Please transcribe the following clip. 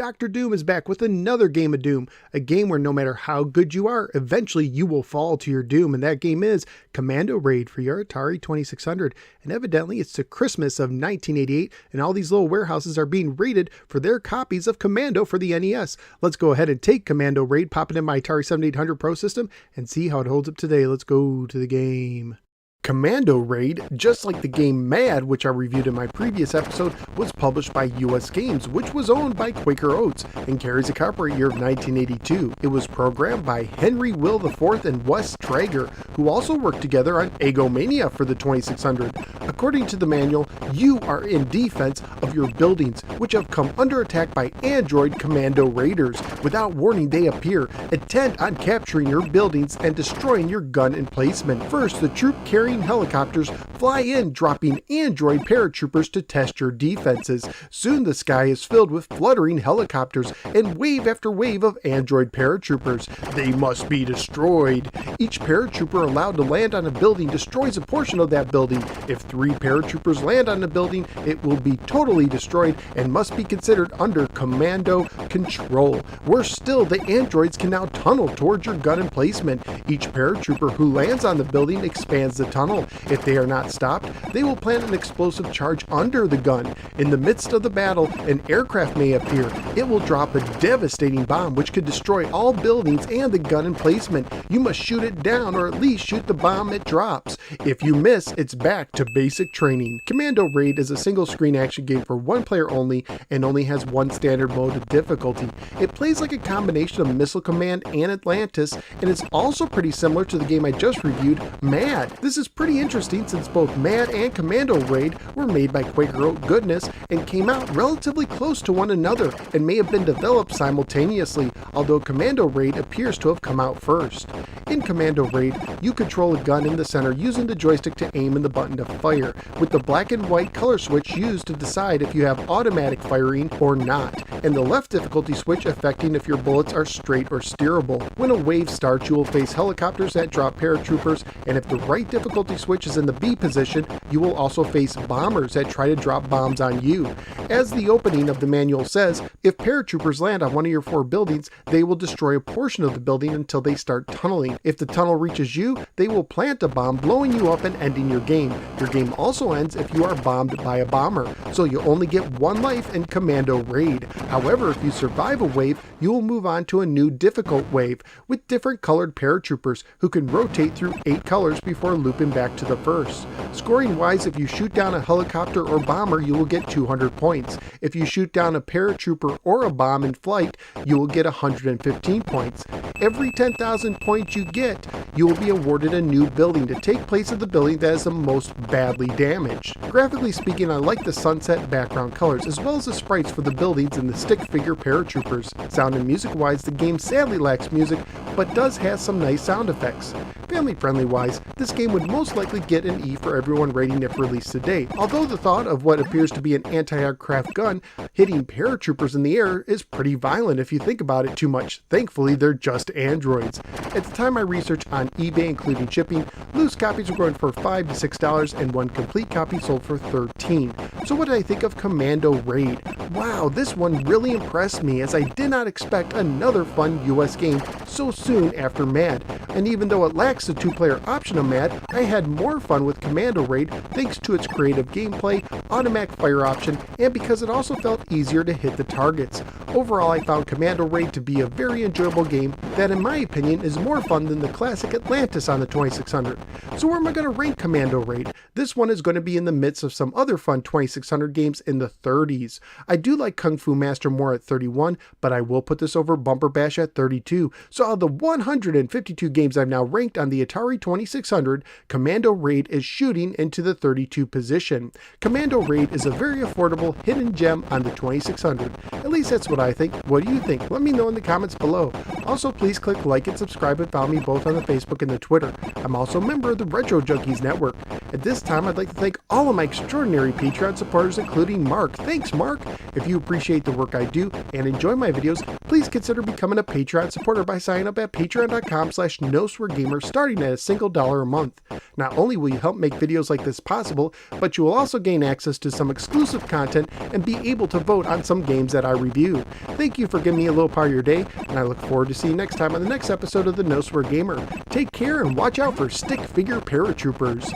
Dr. Doom is back with another game of Doom, a game where no matter how good you are, eventually you will fall to your doom, and that game is Commando Raid for your Atari 2600, and evidently it's the Christmas of 1988, and all these little warehouses are being raided for their copies of Commando for the NES. Let's go ahead and take Commando Raid, pop it in my Atari 7800 Pro system, and see how it holds up today. Let's go to the game. Commando Raid, just like the game Mad, which I reviewed in my previous episode, was published by US Games, which was owned by Quaker Oats, and carries a copyright year of 1982. It was programmed by Henry Will IV and Wes Traeger, who also worked together on Egomania for the 2600. According to the manual, you are in defense of your buildings, which have come under attack by android commando raiders. Without warning, they appear, intent on capturing your buildings and destroying your gun emplacement. First, the troop carrying helicopters fly in, dropping android paratroopers to test your defenses. Soon the sky is filled with fluttering helicopters and wave after wave of android paratroopers. They must be destroyed. Each paratrooper allowed to land on a building destroys a portion of that building. If 3 paratroopers land on the building, it will be totally destroyed and must be considered under commando control. Worse still, the androids can now tunnel towards your gun emplacement. Each paratrooper who lands on the building expands the tunnel. If they are not stopped, they will plant an explosive charge under the gun. In the midst of the battle, an aircraft may appear. It will drop a devastating bomb which could destroy all buildings and the gun emplacement. You must shoot it down, or at least shoot the bomb it drops. If you miss, it's back to basic training. Commando Raid is a single screen action game for one player only and only has one standard mode of difficulty. It plays like a combination of Missile Command and Atlantis, and it's also pretty similar to the game I just reviewed, Mad. This is pretty interesting since both Mad and Commando Raid were made by Quaker Oat goodness and came out relatively close to one another and may have been developed simultaneously, although Commando Raid appears to have come out first. In Commando Raid, you control a gun in the center using the joystick to aim and the button to fire, with the black and white color switch used to decide if you have automatic firing or not, and the left difficulty switch affecting if your bullets are straight or steerable. When a wave starts, you will face helicopters that drop paratroopers, and if the right difficulty switch is in the B position, you will also face bombers that try to drop bombs on you. As the opening of the manual says, if paratroopers land on one of your 4 buildings, they will destroy a portion of the building until they start tunneling. If the tunnel reaches you, they will plant a bomb, blowing you up and ending your game. Your game also ends if you are bombed by a bomber, so you only get 1 life in Commando Raid. However, if you survive a wave, you will move on to a new difficult wave with different colored paratroopers who can rotate through 8 colors before looping back to the first. Scoring wise, if you shoot down a helicopter or bomber, you will get 200 points. If you shoot down a paratrooper or a bomb in flight, you will get 115 points. Every 10,000 points you get, you will be awarded a new building to take place of the building that is the most badly damaged. Graphically speaking, I like the sunset background colors as well as the sprites for the buildings and the stick figure paratroopers. Sound and music wise, the game sadly lacks music, but does have some nice sound effects. Family friendly wise, this game would most likely get an E for everyone rating if released today, although the thought of what appears to be an anti-aircraft gun hitting paratroopers in the air is pretty violent if you think about it too much. Thankfully, they're just androids. At the time I researched on eBay including shipping, loose copies were going for $5 to $6 and one complete copy sold for $13. So what did I think of Commando Raid? Wow, this one really impressed me as I did not expect another fun US game so soon after Mad. And even though it lacks the 2-player option of Mad, I had more fun with Commando Raid thanks to its creative gameplay, automatic fire option, and because it also felt easier to hit the targets. Overall, I found Commando Raid to be a very enjoyable game that in my opinion is more fun than the classic Atlantis on the 2600. So where am I going to rank Commando Raid? This one is going to be in the midst of some other fun 2600 games in the 30s. I do like Kung Fu Master more at 31, but I will put this over Bumper Bash at 32. So out of the 152 games I've now ranked on the Atari 2600, Commando Raid is shooting into the 32 position. Commando Raid is a very affordable hidden gem on the 2600. At least that's what I think. What do you think? Let me know in the comments below. Also, please click like and subscribe and follow me both on the Facebook and the Twitter. I'm also a member of the Retro Junkies Network. At this time, I'd like to thank all of my extraordinary Patreon supporters, including Mark. Thanks, Mark! If you appreciate the work I do and enjoy my videos, please consider becoming a Patreon supporter by signing up at patreon.com/NoSwearGamer, starting at $1 a month. Not only will you help make videos like this possible, but you will also gain access to some exclusive content and be able to vote on some games that I review. Thank you for giving me a little part of your day, and I look forward to seeing you next time on the next episode of the No Swear Gamer. Take care and watch out for stick figure paratroopers.